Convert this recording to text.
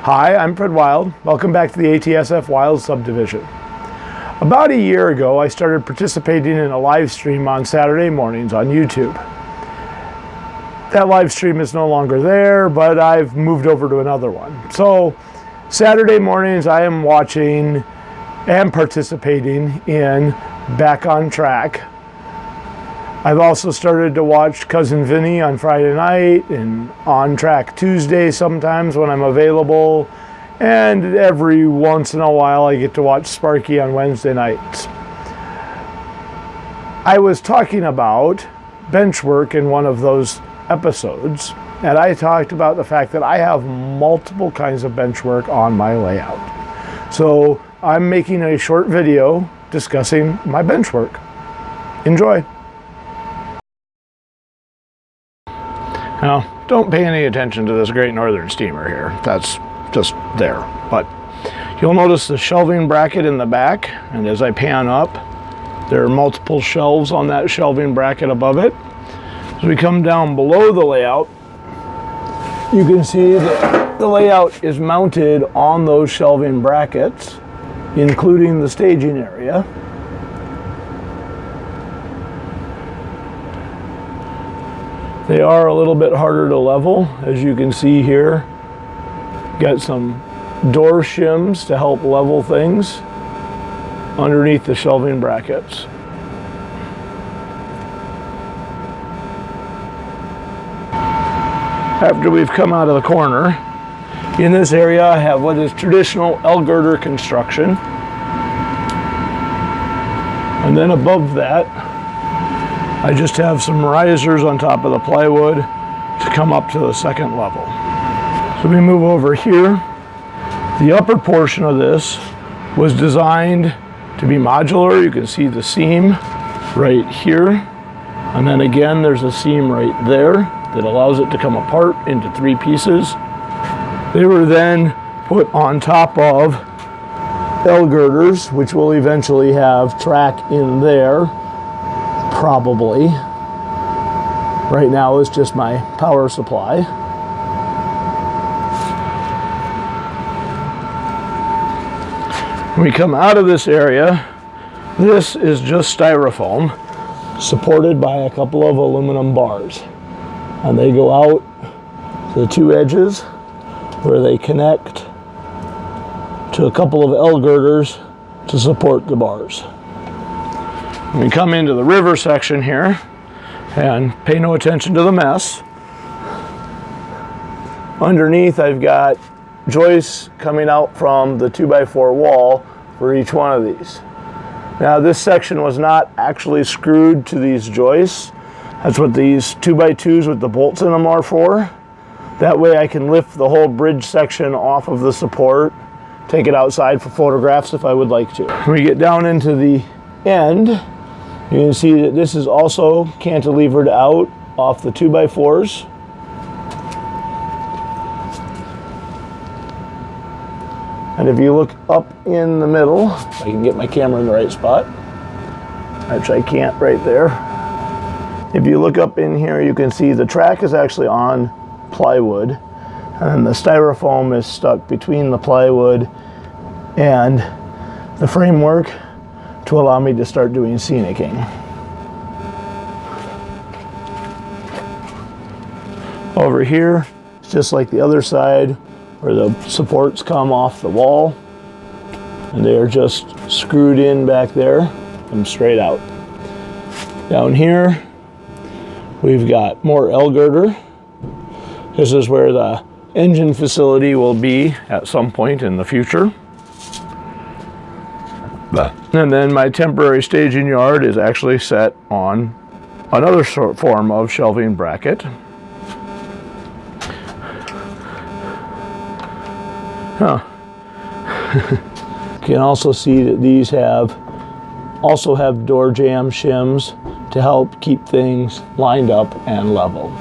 Hi, I'm Fred Wild. Welcome back to the ATSF Wild Subdivision. About a year ago, I started participating in a live stream on Saturday mornings on YouTube. That live stream is no longer there, but I've moved over to another one. So Saturday mornings I am watching and participating in Back on Track. I've also started to watch Cousin Vinny on Friday night and On Track Tuesday sometimes when I'm available. And every once in a while I get to watch Sparky on Wednesday nights. I was talking about bench work in one of those episodes, and I talked about the fact that I have multiple kinds of bench work on my layout. So I'm making a short video discussing my bench work. Enjoy. Now, don't pay any attention to this Great Northern steamer here. That's just there. But you'll notice the shelving bracket in the back, and as I pan up, there are multiple shelves on that shelving bracket above it. As we come down below the layout, you can see that the layout is mounted on those shelving brackets, including the staging area. They are a little bit harder to level, as you can see here. Got some door shims to help level things underneath the shelving brackets. After we've come out of the corner, in this area I have what is traditional L-girder construction. And then above that, I just have some risers on top of the plywood to come up to the second level. So we move over here. The upper portion of this was designed to be modular. You can see the seam right here. And then again, there's a seam right there that allows it to come apart into 3 pieces. They were then put on top of L-girders, which will eventually have track in there. Probably. Right now it's just my power supply. When we come out of this area, this is just styrofoam supported by a couple of aluminum bars. And they go out to the 2 edges where they connect to a couple of L-girders to support the bars. We come into the river section here and pay no attention to the mess. Underneath I've got joists coming out from the 2x4 wall for each one of these. Now this section was not actually screwed to these joists. That's what these 2x2s with the bolts in them are for. That way I can lift the whole bridge section off of the support, take it outside for photographs if I would like to. When we get down into the end, you can see that this is also cantilevered out off the 2x4s. And if you look up in the middle, if I can get my camera in the right spot, which I can't right there. If you look up in here, you can see the track is actually on plywood, and the styrofoam is stuck between the plywood and the framework to allow me to start doing scenicking. Over here, it's just like the other side where the supports come off the wall, and they are just screwed in back there and straight out. Down here, we've got more L-girder. This is where the engine facility will be at some point in the future. And then my temporary staging yard is actually set on another form of shelving bracket. You can also see that these also have door jamb shims to help keep things lined up and level.